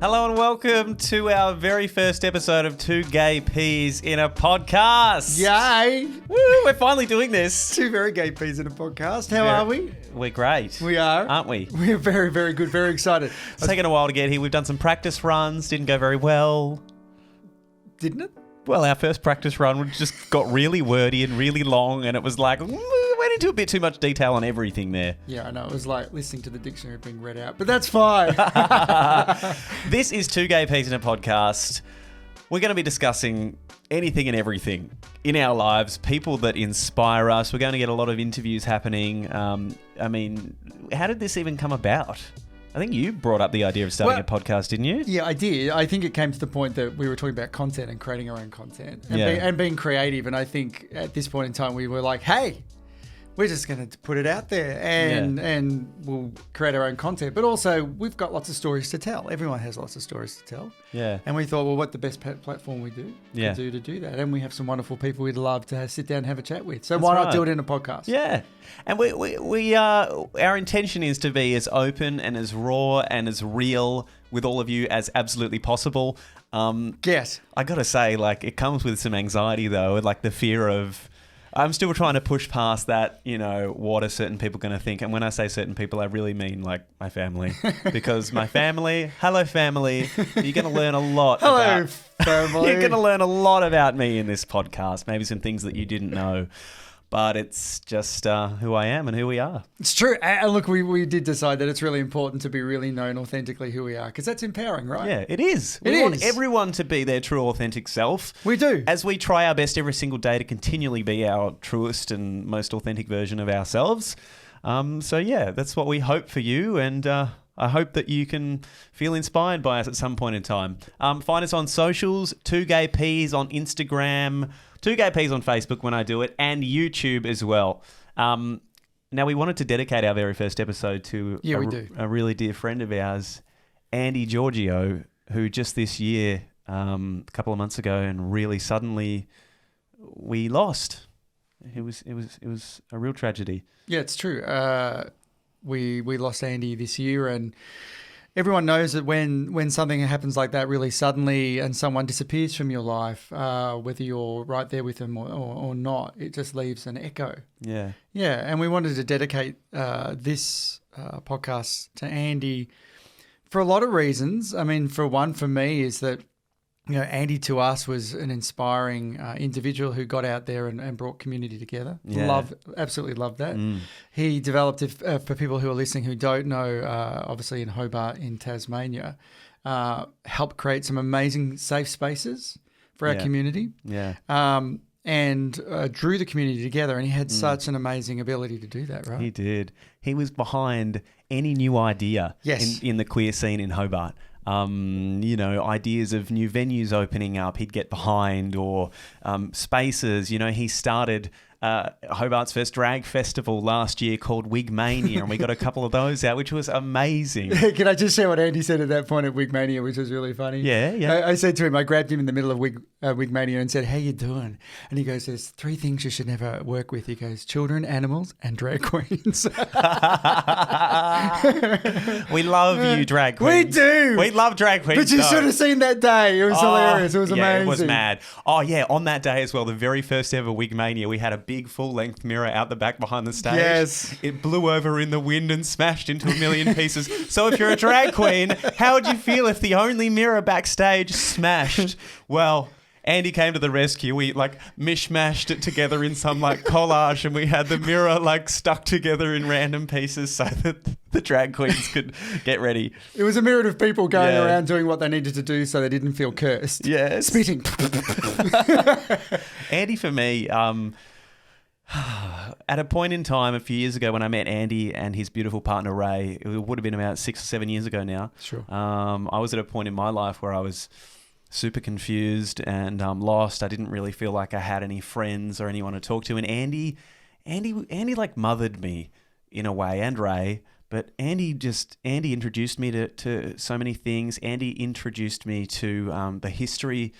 Hello and welcome to our very first episode of Two Gay Peas in a Podcast. Yay! Woo, we're finally doing this. Two very gay peas in a podcast. How are we? We're great. We are. Aren't we? We're very, very good. Very excited. It's taken a while to get here. We've done some practice runs. Didn't go very well. Didn't it? Well, our first practice run just got really wordy and really long, and it was like, we went into a bit too much detail on everything there. Yeah, I know. It was like listening to the dictionary being read out, but that's fine. This is Two Gay Peas in a Podcast. We're going to be discussing anything and everything in our lives, people that inspire us. We're going to get a lot of interviews happening. I mean, how did this even come about? I think you brought up the idea of starting a podcast, didn't you? Yeah, I did. I think it came to the point that we were talking about content and creating our own content and being creative. And I think at this point in time, we were like, hey, we're just going to put it out there and we'll create our own content. But also, we've got lots of stories to tell. Everyone has lots of stories to tell. Yeah. And we thought, well, what the best platform we do to do that? And we have some wonderful people we'd love to sit down and have a chat with. So why not do it in a podcast? Yeah. And we our intention is to be as open and as raw and as real with all of you as absolutely possible. Yes. I got to say, like, it comes with some anxiety, though, like the fear of... I'm still trying to push past that, what are certain people going to think? And when I say certain people, I really mean, like, my family. Because my family, hello, family, you're going to learn a lot family. You're going to learn a lot about me in this podcast. Maybe some things that you didn't know. But it's just who I am and who we are. It's true. And look, we did decide that it's really important to be really known authentically who we are, because that's empowering, right? Yeah, it is. We want everyone to be their true, authentic self. We do. As we try our best every single day to continually be our truest and most authentic version of ourselves. That's what we hope for you. And I hope that you can feel inspired by us at some point in time. Find us on socials, Two Gay Peas on Instagram, Two Gay Peas on Facebook when I do it, and YouTube as well. Now, we wanted to dedicate our very first episode to a really dear friend of ours, Andy Giorgio, who just this year, a couple of months ago, and really suddenly we lost. It was a real tragedy. Yeah, it's true. We lost Andy this year, and everyone knows that when something happens like that really suddenly and someone disappears from your life, whether you're right there with them or not, it just leaves an echo. Yeah. Yeah, and we wanted to dedicate this podcast to Andy for a lot of reasons. I mean, for me is that, Andy to us was an inspiring individual who got out there and brought community together. Yeah. Absolutely loved that. He developed, for people who are listening who don't know, obviously in Hobart in Tasmania, helped create some amazing safe spaces for our community. Yeah. And drew the community together, and he had such an amazing ability to do that, right? He did. He was behind any new idea in the queer scene in Hobart. Ideas of new venues opening up, he'd get behind, or spaces. He started Hobart's first drag festival last year called Wigmania, and we got a couple of those out, which was amazing. Can I just share what Andy said at that point at Wigmania, which was really funny? Yeah. I said to him, I grabbed him in the middle of Wigmania and said, "How you doing?" And he goes, "There's 3 things you should never work with." He goes, "Children, animals, and drag queens." We love you, drag queens. We do. We love drag queens. But you should have seen that day. It was hilarious. It was amazing. It was mad. Oh, yeah. On that day as well, the very first ever Wigmania, we had a big full-length mirror out the back behind the stage. Yes. It blew over in the wind and smashed into a million pieces. So if you're a drag queen, how would you feel if the only mirror backstage smashed? Well, Andy came to the rescue. We mishmashed it together in some collage, and we had the mirror stuck together in random pieces so that the drag queens could get ready. It was a myriad of people going around doing what they needed to do so they didn't feel cursed. Yes. Spitting. Andy, for me, at a point in time a few years ago when I met Andy and his beautiful partner Ray, it would have been about 6 or 7 years ago now. Sure. I was at a point in my life where I was super confused and lost. I didn't really feel like I had any friends or anyone to talk to. And Andy mothered me in a way, and Ray. But Andy introduced me to so many things. Andy introduced me to the history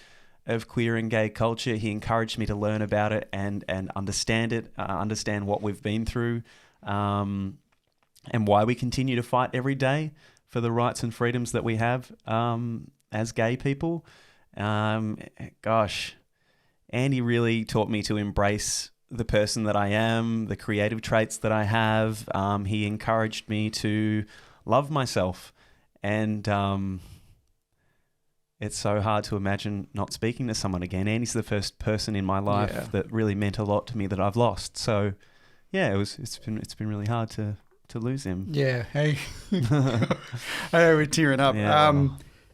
of queer and gay culture. He encouraged me to learn about it and understand it, understand what we've been through, and why we continue to fight every day for the rights and freedoms that we have as gay people. Gosh, Andy really taught me to embrace the person that I am, the creative traits that I have. He encouraged me to love myself, and it's so hard to imagine not speaking to someone again. Andy's the first person in my life that really meant a lot to me that I've lost. So, yeah, it's been really hard to lose him. Yeah, hey, hey, we're tearing up. Yeah.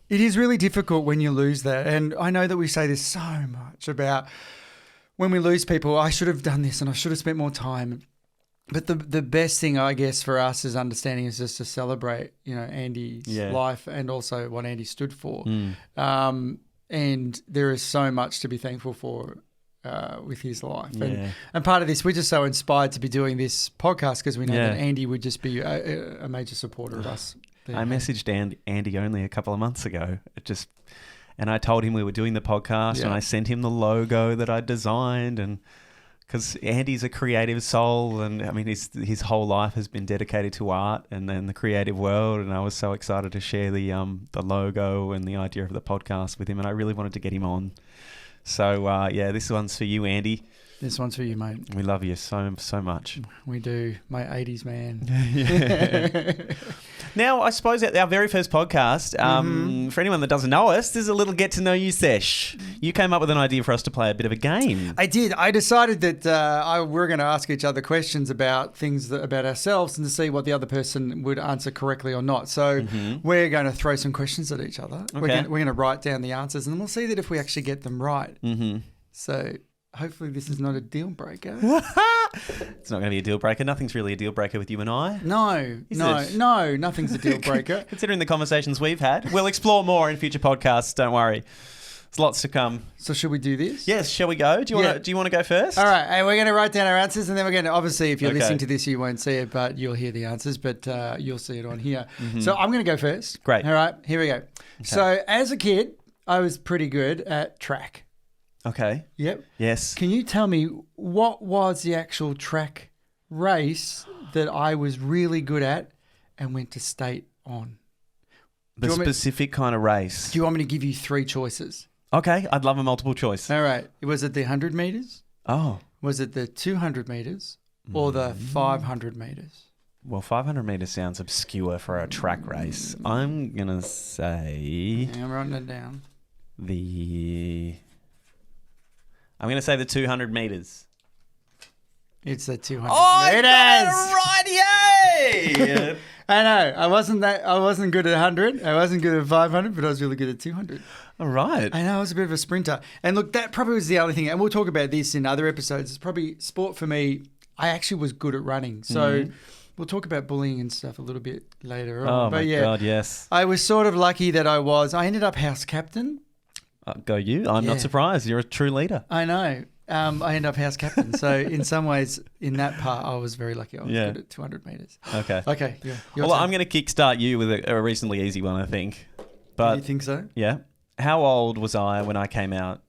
It is really difficult when you lose that, and I know that we say this so much about when we lose people. I should have done this, and I should have spent more time. But the best thing, I guess, for us as understanding is just to celebrate, Andy's life and also what Andy stood for. And there is so much to be thankful for with his life. And part of this, we're just so inspired to be doing this podcast because we know that Andy would just be a major supporter of us. I messaged Andy only a couple of months ago. And I told him we were doing the podcast, and I sent him the logo that I designed, and because Andy's a creative soul, and I mean his whole life has been dedicated to art and then the creative world, and I was so excited to share the logo and the idea of the podcast with him, and I really wanted to get him on. So this one's for you, Andy. This one's for you, mate. We love you so much. We do. My 80s man. Now, I suppose at our very first podcast, for anyone that doesn't know us, there's a little get to know you sesh. You came up with an idea for us to play a bit of a game. I did. I decided that we're going to ask each other questions about things about ourselves and to see what the other person would answer correctly or not. So we're going to throw some questions at each other. Okay. We're going to write down the answers, and then we'll see that if we actually get them right. So hopefully this is not a deal breaker. It's not going to be a deal breaker. Nothing's really a deal breaker with you and I. No, nothing's a deal breaker. Considering the conversations we've had. We'll explore more in future podcasts, don't worry. There's lots to come. So should we do this? Yes, shall we go? Do you want to go first? All right, and we're going to write down our answers, and then we're going to, obviously, if you're listening to this, you won't see it, but you'll hear the answers, but you'll see it on here. So I'm going to go first. Great. All right, here we go. Okay. So as a kid, I was pretty good at track. Okay. Yep. Yes. Can you tell me what was the actual track race that I was really good at and went to state on? The specific kind of race. Do you want me to give you 3 choices? Okay. I'd love a multiple choice. All right. Was it the 100 metres? Oh. Was it the 200 metres or the 500 metres? Well, 500 metres sounds obscure for a track race. I'm going to say... I'm writing it down. I'm going to say the 200 metres. It's the 200 metres. Oh, Yay! I know. I wasn't good at 100. I wasn't good at 500, but I was really good at 200. All right. I know. I was a bit of a sprinter. And look, that probably was the other thing. And we'll talk about this in other episodes. It's probably sport for me. I actually was good at running. So we'll talk about bullying and stuff a little bit later on. Oh, my God, yes. I was sort of lucky that I ended up house captain. Go you. I'm not surprised. You're a true leader. I know. I ended up house captain. So in some ways, in that part, I was very lucky. I was good at 200 metres. Okay. Okay. Yeah. Well, I'm going to kickstart you with a reasonably easy one, I think. But you think so? Yeah. How old was I when I came out?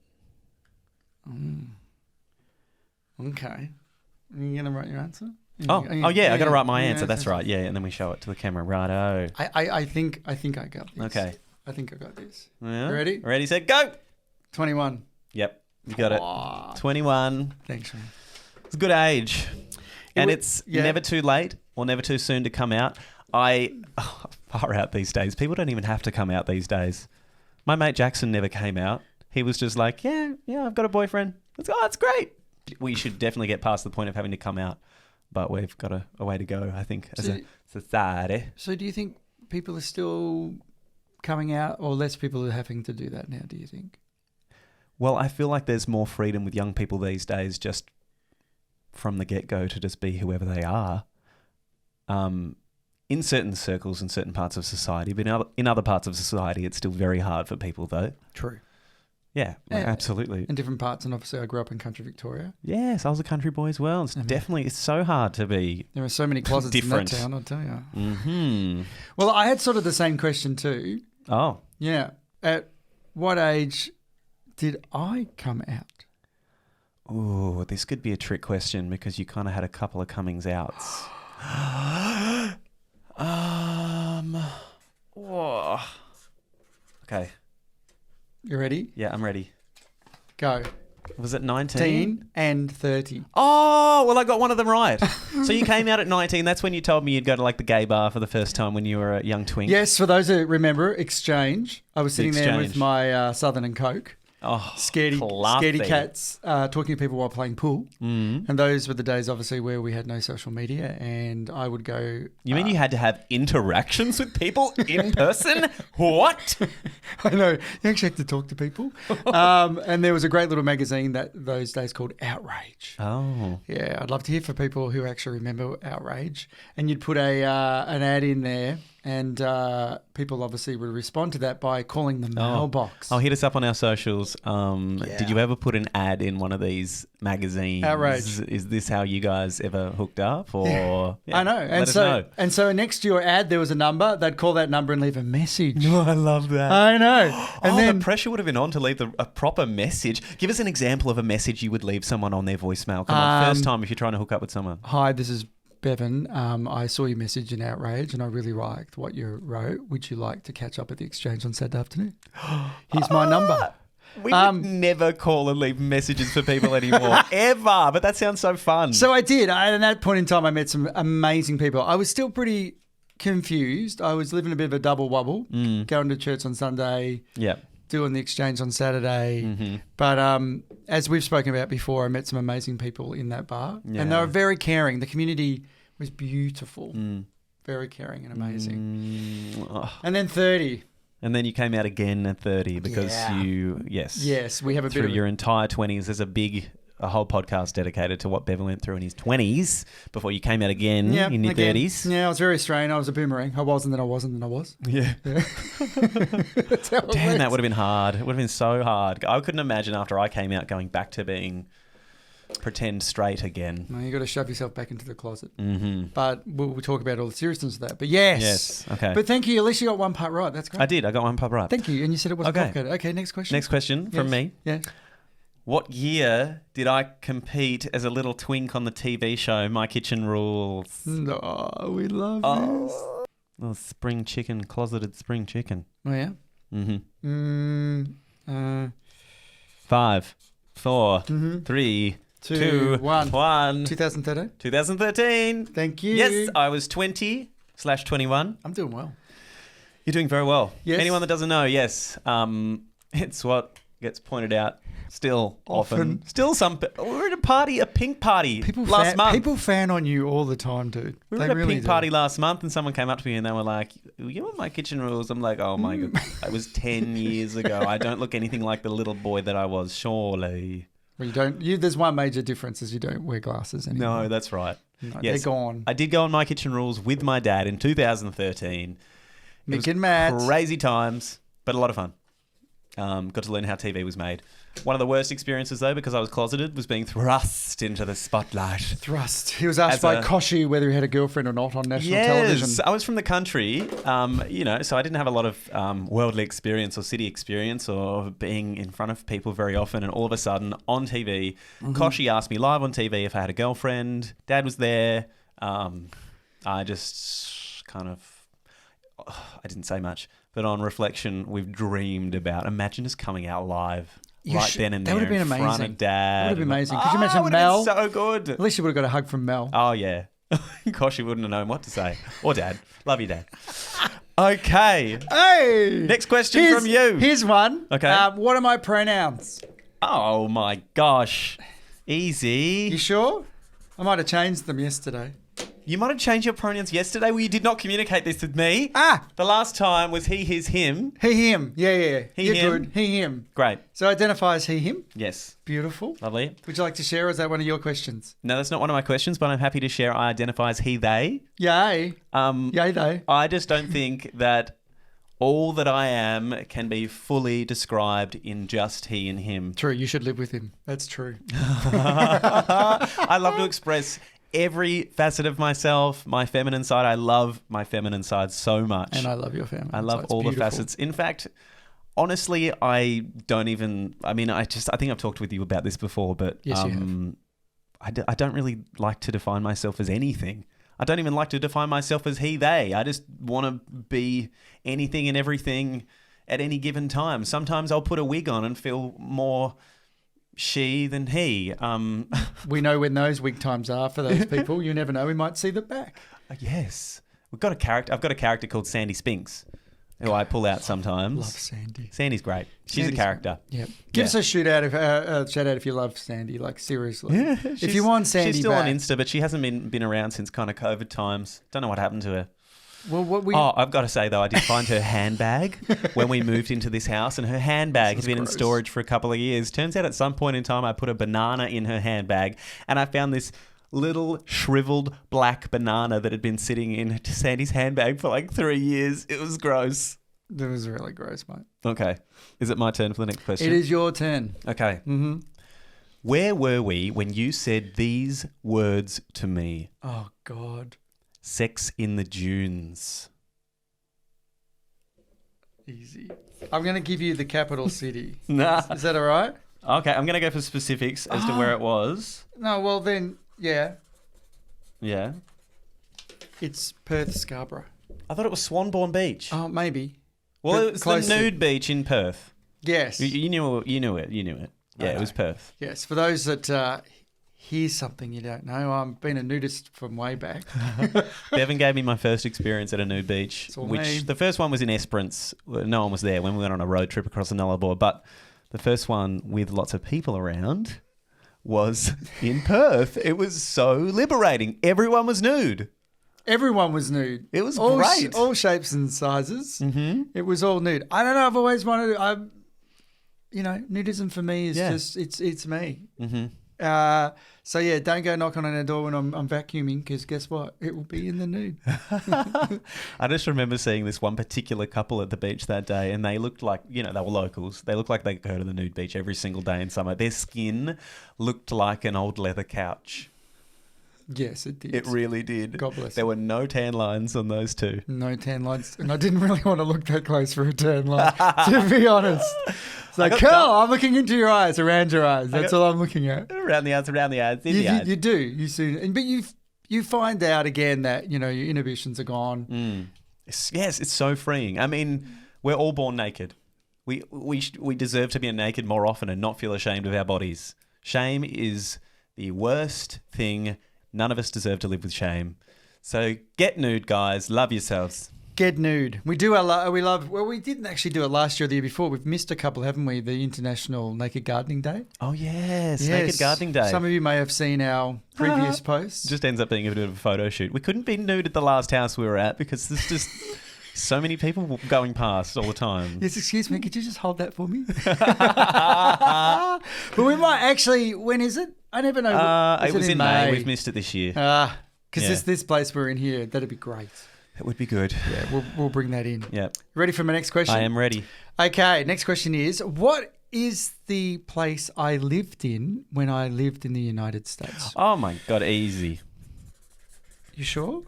Okay. Are you going to write your answer? I got to write my answer. That's right. Yeah, and then we show it to the camera. Righto. I think I got this. Okay. I think I got this. Yeah. Ready? Ready, set, go. 21. Yep, you got it. 21. Thanks, man. It's a good age. It's never too late or never too soon to come out. Far out these days. People don't even have to come out these days. My mate Jackson never came out. He was just like, yeah, I've got a boyfriend. It's great. We should definitely get past the point of having to come out. But we've got a way to go, I think, as a society. So do you think people are still coming out, or less people are having to do that now, do you think? Well, I feel like there's more freedom with young people these days just from the get-go to just be whoever they are. In certain circles and certain parts of society, but in other parts of society, it's still very hard for people, though. True. Yeah, absolutely. In different parts, and obviously I grew up in country Victoria. Yes, I was a country boy as well. It's so hard to be There are so many closets different. In that town, I'll tell you. Mm-hmm. Well, I had sort of the same question too. Oh. Yeah. At what age did I come out? Oh, this could be a trick question because you kind of had a couple of comings outs. Okay. You ready? Yeah, I'm ready. Go. Was it 19? 19 and 30. Oh, well, I got one of them right. So you came out at 19. That's when you told me you'd go to like the gay bar for the first time when you were a young twink. Yes, for those who remember, Exchange. I was sitting there with my Southern and Coke. Oh, scaredy cats talking to people while playing pool. And those were the days, obviously, where we had no social media, and I would go... You mean you had to have interactions with people in person? What? I know. You actually had to talk to people. And there was a great little magazine those days called Outrage. Oh. Yeah, I'd love to hear from people who actually remember Outrage. And you'd put an ad in there, and people obviously would respond to that by calling the mailbox. Oh, hit us up on our socials. Did you ever put an ad in one of these magazines? Outrage. Is this how you guys ever hooked up? Or I know. And so next to your ad, there was a number. They'd call that number and leave a message. Oh, I love that. I know. And then the pressure would have been on to leave a proper message. Give us an example of a message you would leave someone on their voicemail. Come on, first time if you're trying to hook up with someone. Hi, this is Bevan. I saw your message in Outrage and I really liked what you wrote. Would you like to catch up at the Exchange on Saturday afternoon? Here's my number. We would never call and leave messages for people anymore, ever. But that sounds so fun. So I did. At that point in time, I met some amazing people. I was still pretty confused. I was living a bit of a double wobble, going to church on Sunday, doing the Exchange on Saturday. But as we've spoken about before, I met some amazing people in that bar. And they were very caring. The community was beautiful. Very caring and amazing. And then 30. And then you came out again at 30 because Yes, we have a bit through your entire 20s. There's a whole podcast dedicated to what Bevan went through in his 20s before you came out again in your 30s. Yeah, I was very Australian. I was a boomerang. I was and then I was and then I was. Yeah. That's how it Damn, went. that would have been hard. It would have been so hard. I couldn't imagine after I came out going back to being pretend straight again. No, you got to shove yourself back into the closet. But we'll talk about all the seriousness of that. But yes. Okay. But thank you. At least you got one part right. That's great. I did. I got one part right. Thank you. And you said it wasn't complicated. Okay, next question. Next question from me. Yeah. What year did I compete as a little twink on the TV show My Kitchen Rules? Oh, we love this. Little spring chicken, closeted spring chicken. Oh, yeah? 5, 4, 3, 2, 1. 2013? 2013. Thank you. Yes, I was 20/21. I'm doing well. You're doing very well. Yes. Anyone that doesn't know, yes. It's what gets pointed out still often. Still we're at a party, a pink party last month. People fan on you all the time, dude. We were at a pink party last month and someone came up to me and they were like, you want My Kitchen Rules? I'm like, oh my God. It was 10 years ago. I don't look anything like the little boy that I was, surely. Well, you don't. There's one major difference is you don't wear glasses anymore. No, that's right. No, yes. They're gone. I did go on My Kitchen Rules with my dad in 2013. Mick and Matt. Crazy times, but a lot of fun. Got to learn how TV was made. One of the worst experiences, though, because I was closeted, was being thrust into the spotlight. He was asked by Koshi whether he had a girlfriend or not on national television. Yes, I was from the country, so I didn't have a lot of worldly experience or city experience or being in front of people very often. And all of a sudden, on TV, Koshi asked me live on TV if I had a girlfriend. Dad was there. I just kind of... I didn't say much. But on reflection, we've dreamed about... Imagine us coming out live... then and there. That would have been amazing. Front of Dad. That would have been amazing. Could you imagine Mel? Been so good. At least you would have got a hug from Mel. Oh, yeah. Gosh, you wouldn't have known what to say. Or Dad. Love you, Dad. Okay. Hey! Next question from you. Here's one. Okay. What are my pronouns? Oh, my gosh. Easy. You sure? I might have changed them yesterday. You might have changed your pronouns yesterday. Well, you did not communicate this with me. The last time was he, his, him. He, him. Yeah. He, You're him. good. He, him. Great. So identify as he, him. Yes. Beautiful. Lovely. Would you like to share, or is that one of your questions? No, that's not one of my questions, but I'm happy to share I identify as he, they. Yay. Yay, they. I just don't think that all that I am can be fully described in just he and him. True. You should live with him. That's true. I love to express every facet of myself, my feminine side. I love my feminine side so much. And I love your feminine side. I love all the facets. In fact, honestly, I think I've talked with you about this before, but yes, you have. I don't really like to define myself as anything. I don't even like to define myself as he, they. I just want to be anything and everything at any given time. Sometimes I'll put a wig on and feel more she than he. We know when those wig times are for those people. You never know. We might see the back. Yes. I've got a character called Sandy Spinks, who I pull out sometimes. Love Sandy. Sandy's great. She's a character. Yeah. Give us a shout out if you love Sandy. Like, seriously. Yeah, if you want Sandy she's still back. on Insta, but she hasn't been around since kind of COVID times. Don't know what happened to her. Well, I've got to say, though, I did find her handbag when we moved into this house, and her handbag had been in storage for a couple of years. Turns out at some point in time, I put a banana in her handbag, and I found this little shriveled black banana that had been sitting in Sandy's handbag for like 3 years. It was gross. It was really gross, mate. Okay. Is it my turn for the next question? It is your turn. Okay. Mm-hmm. Where were we when you said these words to me? Oh, God. Sex in the dunes. Easy. I'm going to give you the capital city. Nah. Is that all right? Okay, I'm going to go for specifics as to where it was. No, well then, yeah. Yeah. It's Perth, Scarborough. I thought it was Swanbourne Beach. Oh, maybe. Well, but it was close the nude beach in Perth. Yes. You knew it. Yeah, it was Perth. Yes. For those that here's something you don't know, I've been a nudist from way back. Bevan gave me my first experience at a nude beach, me. The first one was in Esperance. No one was there when we went on a road trip across the Nullarbor, but the first one with lots of people around was in Perth. It was so liberating. Everyone was nude. Everyone was nude. It was great. All shapes and sizes. Mm-hmm. It was all nude. I don't know. I've always wanted to. Nudism for me is just it's me. Mm-hmm. So yeah, don't go knocking on a door when I'm vacuuming, because guess what? It will be in the nude. I just remember seeing this one particular couple at the beach that day, and they looked like, they were locals. They looked like they go to the nude beach every single day in summer. Their skin looked like an old leather couch. Yes, it did. It really did. God bless. There were no tan lines on those two. No tan lines. And I didn't really want to look that close for a tan line, to be honest. It's like, Carl, I'm looking into your eyes, around your eyes. That's all I'm looking at. Around the eyes, in the eyes. You do. You soon. But you find out again that, your inhibitions are gone. Yes, it's so freeing. I mean, we're all born naked. We deserve to be naked more often and not feel ashamed of our bodies. Shame is the worst thing. None of us deserve to live with shame. So get nude, guys. Love yourselves. Get nude. We do we didn't actually do it last year or the year before. We've missed a couple, haven't we? The International Naked Gardening Day. Oh, yes. Naked Gardening Day. Some of you may have seen our previous posts. Just ends up being a bit of a photo shoot. We couldn't be nude at the last house we were at because there's just so many people going past all the time. Yes, excuse me. Could you just hold that for me? But we might actually, when is it? I never know. It was in May. We've missed it this year. Because this place we're in here, that'd be great. That would be good. Yeah, we'll bring that in. Yeah. Ready for my next question? I am ready. Okay, next question is, what is the place I lived in when I lived in the United States? Oh, my God, easy. You sure?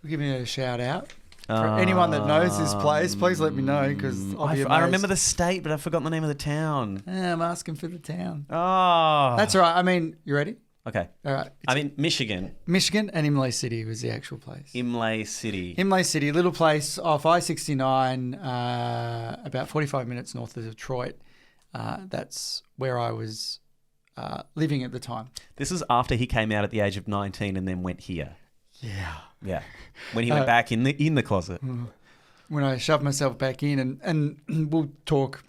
Give me a shout out. For anyone that knows this place, please let me know, because I remember the state, but I've forgotten the name of the town. I'm asking for the town. Oh. That's all right. I mean, you ready? Okay. All right. Michigan. Michigan and Imlay City was the actual place. Imlay City, little place off I-69, about 45 minutes north of Detroit. That's where I was living at the time. This is after he came out at the age of 19 and then went here. Yeah. When he went back in the closet. When I shoved myself back in, and we'll talk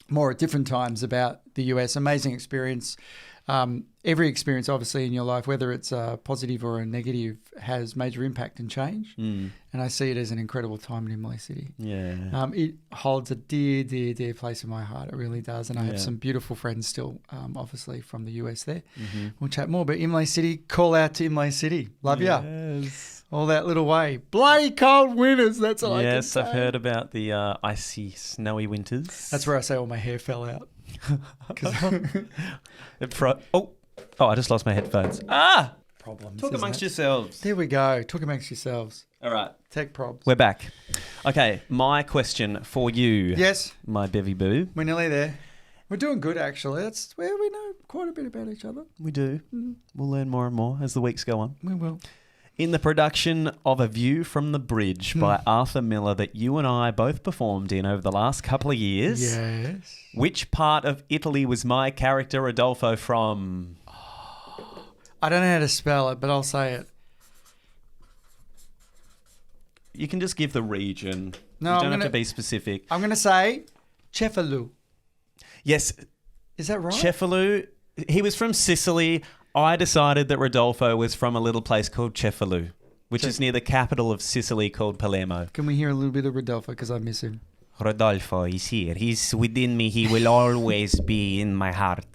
more at different times about the US. Amazing experience. Every experience, obviously, in your life, whether it's a positive or a negative, has major impact and change. And I see it as an incredible time in Imlay City. Yeah. It holds a dear, dear, dear place in my heart. It really does. And I have some beautiful friends still, obviously, from the US there. Mm-hmm. We'll chat more. But Imlay City, call out to Imlay City. Love ya. Yes. All that little way. Bloody cold winters, that's all I can say. Yes, I've heard about the icy, snowy winters. That's where I say all my hair fell out. I just lost my headphones. Problems. Talk amongst yourselves. There we go. Talk amongst yourselves. All right. Tech probs. We're back. Okay, my question for you. Yes. My bevy boo. We're nearly there. We're doing good, actually. That's where we know quite a bit about each other. We do. We'll learn more and more as the weeks go on. We will. In the production of A View from the Bridge by Arthur Miller that you and I both performed in over the last couple of years. Yes. Which part of Italy was my character Rodolfo from? I don't know how to spell it, but I'll say it. You can just give the region. No, you don't have to be specific. I'm going to say Cefalù. Yes. Is that right? Cefalù. He was from Sicily. I decided that Rodolfo was from a little place called Cefalù, which is near the capital of Sicily called Palermo. Can we hear a little bit of Rodolfo because I miss him? Rodolfo is here. He's within me. He will always be in my heart.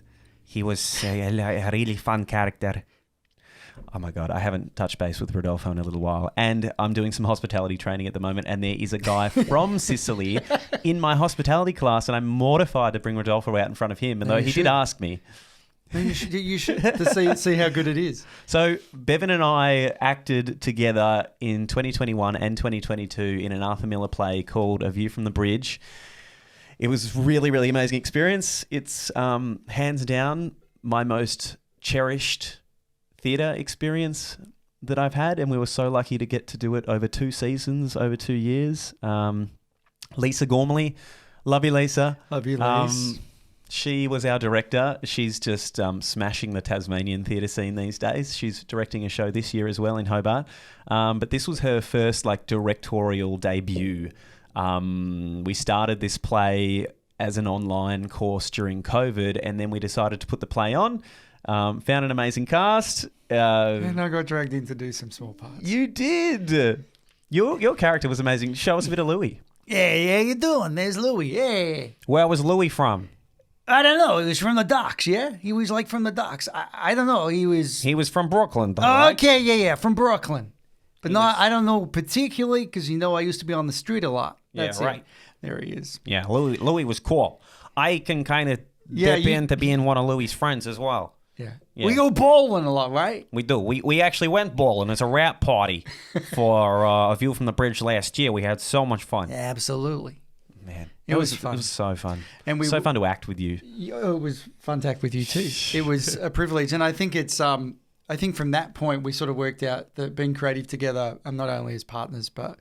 He was a really fun character. Oh my God, I haven't touched base with Rodolfo in a little while. And I'm doing some hospitality training at the moment. And there is a guy from Sicily in my hospitality class. And I'm mortified to bring Rodolfo out in front of him. And though he did ask me. You should to see how good it is. So Bevan and I acted together in 2021 and 2022 in an Arthur Miller play called A View from the Bridge. It was really, really amazing experience. It's hands down my most cherished theatre experience that I've had, and we were so lucky to get to do it over 2 seasons, over 2 years. Lisa Gormley, love you, Lisa. Love you, Lisa. She was our director. She's just smashing the Tasmanian theatre scene these days. She's directing a show this year as well in Hobart. But this was her first directorial debut. We started this play as an online course during COVID, and then we decided to put the play on. Found an amazing cast. And I got dragged in to do some small parts. You did. Your character was amazing. Show us a bit of Louis. Yeah, you doing? There's Louis. Yeah. Where was Louis from? I don't know. He was from the docks, yeah? He was from the docks. I don't know. He was from Brooklyn, though, right? Okay, yeah, from Brooklyn. But I don't know particularly because, I used to be on the street a lot. That's right. It. There he is. Yeah, Louis was cool. I can kind of dip into being one of Louis' friends as well. Yeah. We go bowling a lot, right? We do. We actually went bowling as a rap party for A View from the Bridge last year. We had so much fun. Yeah, absolutely. Man. It was fun. It was so fun. And so fun to act with you. It was fun to act with you too. It was a privilege. And I think it's I think from that point we sort of worked out that being creative together, not only as partners, but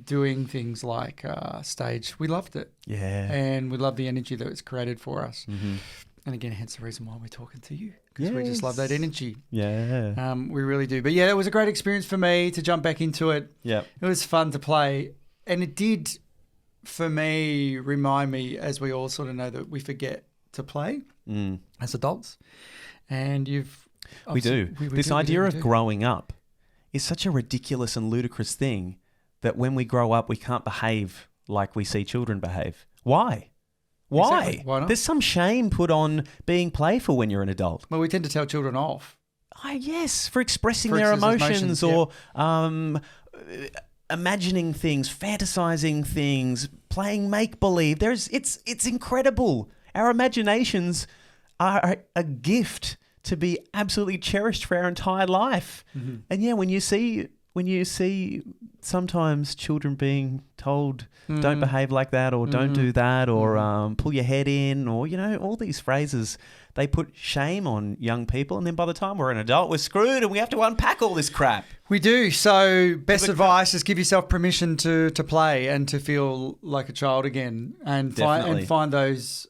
doing things like stage, we loved it. Yeah. And we loved the energy that was created for us. Mm-hmm. And again, hence the reason why we're talking to you. Because we just love that energy. Yeah. We really do. But yeah, it was a great experience for me to jump back into it. Yeah. It was fun to play. And it did, for me, remind me, as we all sort of know, that we forget to play as adults. And we do. This idea of growing up is such a ridiculous and ludicrous thing that when we grow up, we can't behave like we see children behave. Why? Why? Exactly. Why not? There's some shame put on being playful when you're an adult. Well, we tend to tell children off. Yes, for expressing their emotions or imagining things, fantasizing things, playing make-believe. It's incredible. Our imaginations are a gift to be absolutely cherished for our entire life. Mm-hmm. And yeah, when you see sometimes children being told don't behave like that or don't do that or pull your head in or, all these phrases, they put shame on young people. And then by the time we're an adult, we're screwed and we have to unpack all this crap. We do. So best advice is give yourself permission to play and to feel like a child again and find those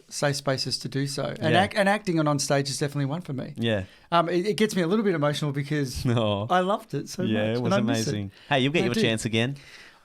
safe spaces to do so. And, and acting on stage is definitely one for me. Yeah. It gets me a little bit emotional because I loved it so much. Yeah, it was amazing. Hey, you'll get your chance again.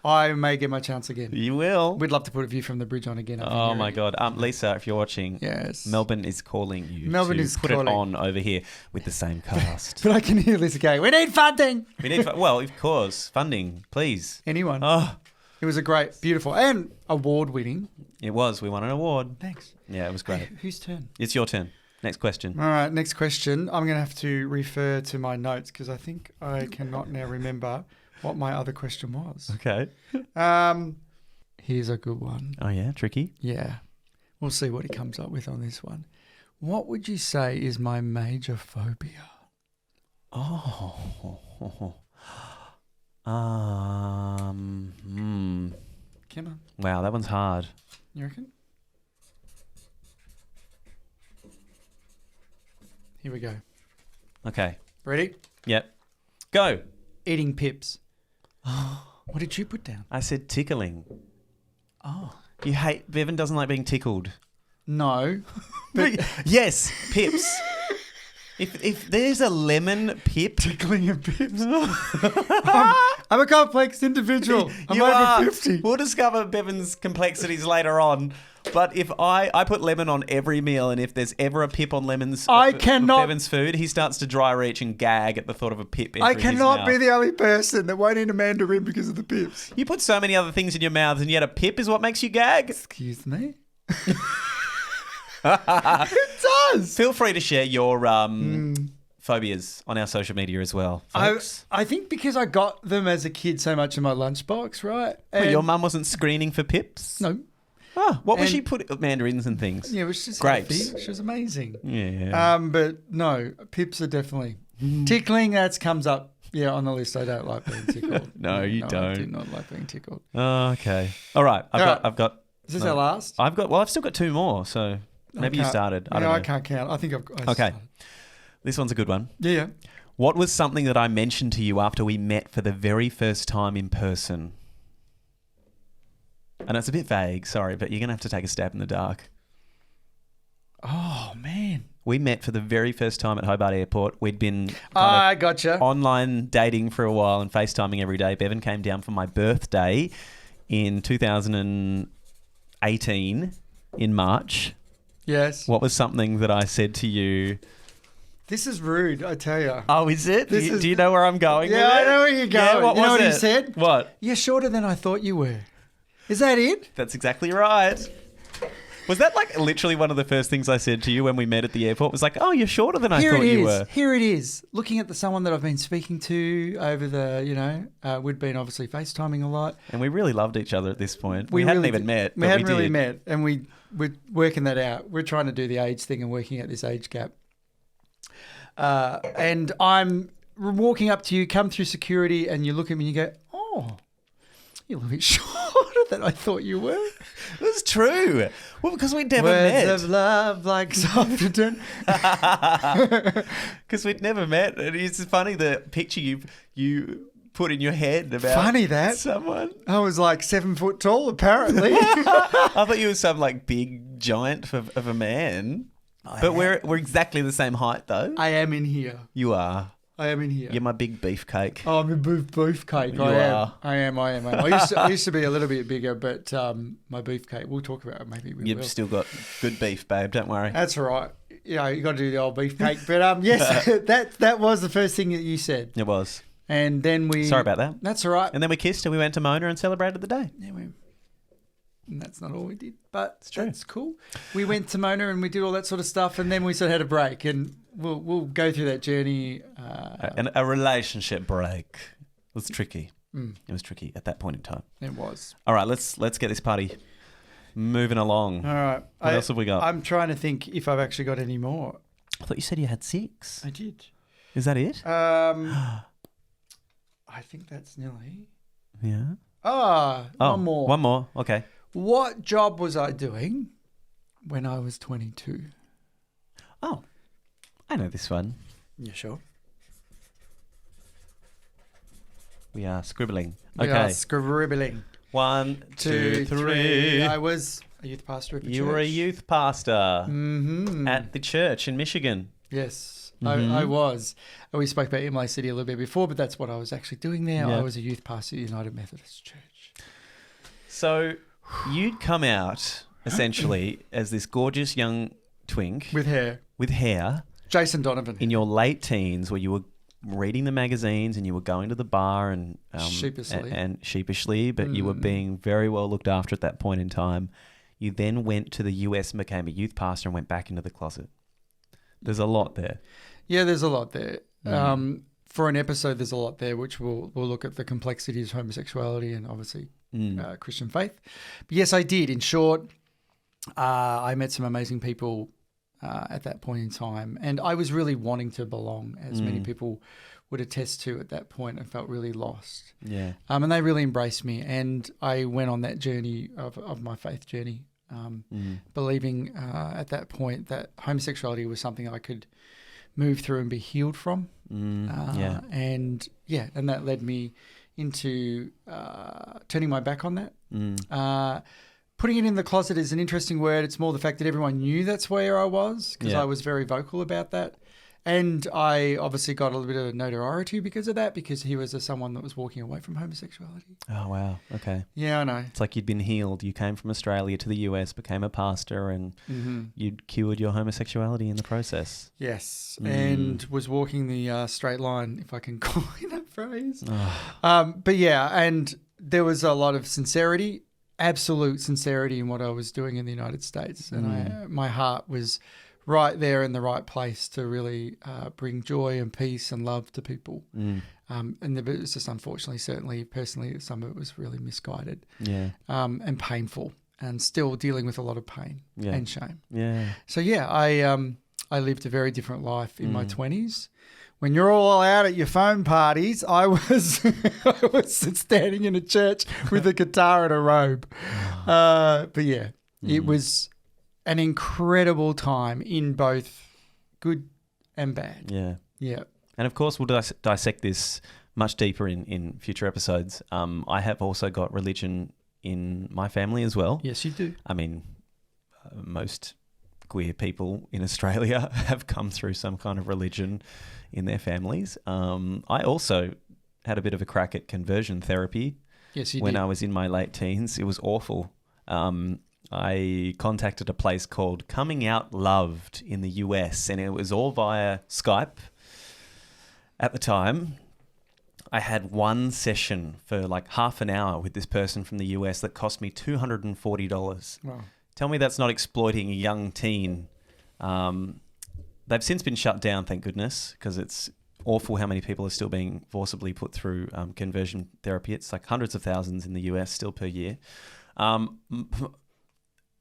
I may get my chance again. You will. We'd love to put A View from the Bridge on again. Oh my God. Lisa, if you're watching, yes, Melbourne is calling you. Melbourne is put calling. It on over here with the same cast. But I can hear Lisa going, we need funding. Well, of course, funding, please. Anyone. Oh, it was a great, beautiful, and award-winning. It was. We won an award. Thanks. Yeah, it was great. Hey, whose turn? It's your turn. Next question. All right, next question. I'm going to have to refer to my notes because I think I cannot now remember what my other question was. Okay. Here's a good one. Oh, yeah? Tricky? Yeah. We'll see what he comes up with on this one. What would you say is my major phobia? Oh. Come on. Wow, that one's hard. You reckon? Here we go. Okay. Ready? Yep. Go. Eating pips. What did you put down? I said tickling. Oh. Bevan doesn't like being tickled. No. But Yes, pips. If there's a lemon pip. tickling and pips. I'm a complex individual. I'm You over are. 50. We'll discover Bevan's complexities later on. But if I put lemon on every meal, and if there's ever a pip on Bevan's food, he starts to dry reach and gag at the thought of a pip. I entering his cannot mouth. be the only person that won't eat a mandarin because of the pips. You put so many other things in your mouth, and yet a pip is what makes you gag. Excuse me? It does. Feel free to share your phobias on our social media as well, folks. I think because I got them as a kid so much in my lunchbox, right? But your mum wasn't screening for pips? No. Oh, what was she putting? Mandarins and things? Yeah, it was just grapes. healthy. She was amazing. Yeah. But no, pips are definitely tickling. That comes up. Yeah, on the list. I don't like being tickled. No, you I don't. do not like being tickled. Oh, okay. All right. I've got. Is this our last? I've still got two more. So maybe you started. I don't know. I can't count. I think I've got. Okay. This one's a good one. Yeah. What was something that I mentioned to you after we met for the very first time in person? And it's a bit vague, sorry, but you're going to have to take a stab in the dark. Oh, man. We met for the very first time at Hobart Airport. We'd been I gotcha. online dating for a while and FaceTiming every day. Bevan came down for my birthday in 2018 in March. Yes. What was something that I said to you? This is rude, I tell you. Oh, is it? Do you know where I'm going with it? I know where you're going. Yeah, what you know was what it? he said? What? You're shorter than I thought you were. Is that it? That's exactly right. Was that like literally one of the first things I said to you when we met at the airport? It was like, oh, you're shorter than I thought you were. Here it is. Looking at someone that I've been speaking to over the, we'd been obviously FaceTiming a lot. And we really loved each other at this point. We hadn't even met. We hadn't really met. And we're working that out. We're trying to do the age thing and working out this age gap. And I'm walking up to you, come through security, and you look at me and you go, oh, you're a little bit shorter than I thought you were. It was true. Well, because we'd never Words met. of love like Southampton. Because we'd never met. And it's funny the picture you put in your head about someone. I was like 7 foot tall, apparently. I thought you were some like big giant of a man. But we're exactly the same height, though. I am in here. You are. I am in here. You're my big beefcake. Oh, I'm a beefcake. You are. I am. I used to be a little bit bigger, but my beefcake. We'll talk about it. Maybe we You've will. still got good beef, babe. Don't worry. That's all right. You got to do the old beefcake. But yes, that was the first thing that you said. It was. And then Sorry about that. That's all right. And then we kissed and we went to Mona and celebrated the day. Yeah, and that's not all we did, but it's true. That's cool. We went to Mona and we did all that sort of stuff, and then we sort of had a break, and we'll go through that journey. And a relationship break was tricky. Mm. It was tricky at that point in time. It was. All right, let's get this party moving along. All right. What else have we got? I'm trying to think if I've actually got any more. I thought you said you had 6. I did. Is that it? I think that's nearly. Yeah. One more. One more. Okay. What job was I doing when I was 22? Oh, I know this one. You sure? We are scribbling. We are scribbling. 1, 2, 3. I was a youth pastor at the church. You were a youth pastor at the church in Michigan. Yes, I was. We spoke about Imlay City a little bit before, but that's what I was actually doing there. Yeah. I was a youth pastor at United Methodist Church. So you'd come out essentially as this gorgeous young twink with hair. Jason Donovan. In your late teens, where you were reading the magazines and you were going to the bar and sheepishly, but you were being very well looked after at that point in time. You then went to the US and became a youth pastor and went back into the closet. There's a lot there. Yeah, there's a lot there. For an episode, there's a lot there, which we'll look at the complexities of homosexuality and obviously Christian faith. But yes, I did. In short, I met some amazing people at that point in time, and I was really wanting to belong, as many people would attest to at that point. I felt really lost. Yeah. And they really embraced me, and I went on that journey of my faith journey, believing at that point that homosexuality was something I could move through and be healed from. And that led me into turning my back on that. Putting it in the closet is an interesting word. It's more the fact that everyone knew that's where I was, because I was very vocal about that. And I obviously got a little bit of notoriety because of that, because he was someone that was walking away from homosexuality. Oh, wow. Okay. Yeah, I know. It's like you'd been healed. You came from Australia to the US, became a pastor, and you'd cured your homosexuality in the process. Yes, and was walking the straight line, if I can call it that phrase. But yeah, and there was a lot of sincerity, absolute sincerity in what I was doing in the United States. And my heart was right there in the right place to really bring joy and peace and love to people. And it was just, unfortunately, certainly, personally, some of it was really misguided and painful, and still dealing with a lot of pain and shame. Yeah. So, I lived a very different life in my 20s. When you're all out at your phone parties, I was standing in a church with a guitar and a robe. It was an incredible time in both good and bad. Yeah. And of course, we'll dissect this much deeper in future episodes. I have also got religion in my family as well. Yes, you do. I mean, most queer people in Australia have come through some kind of religion in their families. I also had a bit of a crack at conversion therapy. Yes, you did. When I was in my late teens. It was awful. I contacted a place called Coming Out Loved in the US, and it was all via Skype. At the time, I had one session for like half an hour with this person from the US that cost me $240. Wow. Tell me that's not exploiting a young teen. They've since been shut down, thank goodness, because it's awful how many people are still being forcibly put through conversion therapy. It's like hundreds of thousands in the US still per year.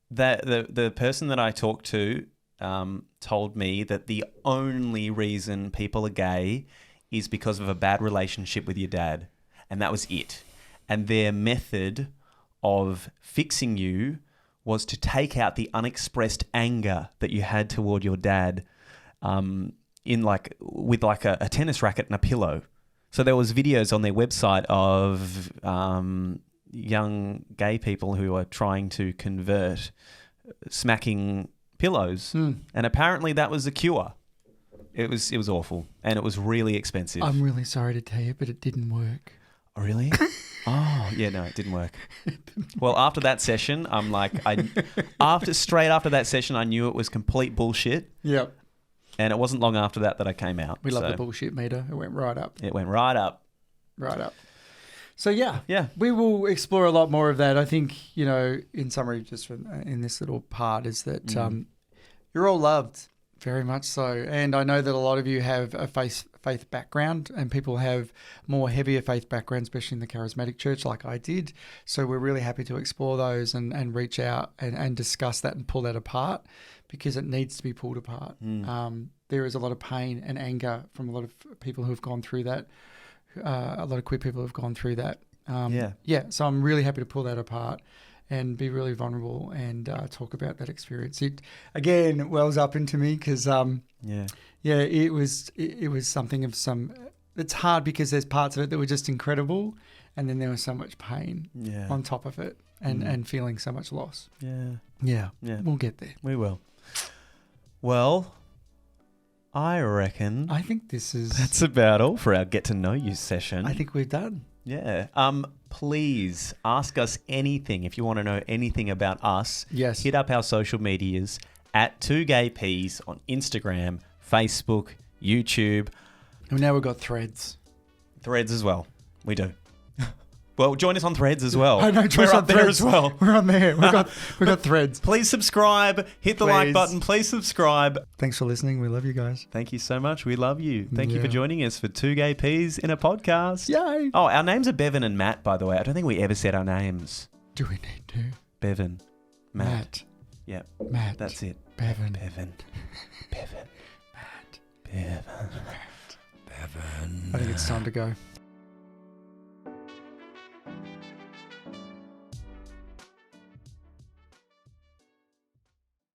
The person that I talked to told me that the only reason people are gay is because of a bad relationship with your dad. And that was it. And their method of fixing you was to take out the unexpressed anger that you had toward your dad with a tennis racket and a pillow. So there was videos on their website of young gay people who are trying to convert, smacking pillows, and apparently that was the cure. It was awful, and it was really expensive. I'm really sorry to tell you, but it didn't work. Oh, really? Oh, yeah, no, it didn't work. Well, after that session, I'm like, straight after that session, I knew it was complete bullshit. Yep. And it wasn't long after that I came out. We love the bullshit meter. It went right up. It went right up. Right up. So, we will explore a lot more of that. I think, in summary, just in this little part, is that you're all loved, very much so. And I know that a lot of you have a faith background, and people have more heavier faith backgrounds, especially in the charismatic church like I did. So we're really happy to explore those and reach out and discuss that and pull that apart, because it needs to be pulled apart. There is a lot of pain and anger from a lot of people who have gone through that. A lot of queer people have gone through that. So I'm really happy to pull that apart and be really vulnerable and talk about that experience. It again wells up into me because it was something of some. It's hard because there's parts of it that were just incredible, and then there was so much pain on top of it, and feeling so much loss. Yeah. We'll get there. We will. Well, I reckon. I think that's about all for our get to know you session. I think we're done. Yeah. Please ask us anything if you want to know anything about us. Yes. Hit up our social medias at 2GayPs on Instagram, Facebook, YouTube. And now we've got Threads. Threads as well. We do. Well, join us on Threads as well. I know, we're up there as well. We're on there. We've got Threads. Please subscribe. Hit the like button. Please subscribe. Thanks for listening. We love you guys. Thank you so much. We love you. Thank you for joining us for 2 Gay Peas in a podcast. Yay. Oh, our names are Bevan and Matt, by the way. I don't think we ever said our names. Do we need to? Bevan. Matt. Yeah. Matt. That's it. Bevan. Bevan. Bevan. Matt. Bevan. Matt. Bevan. I think it's time to go.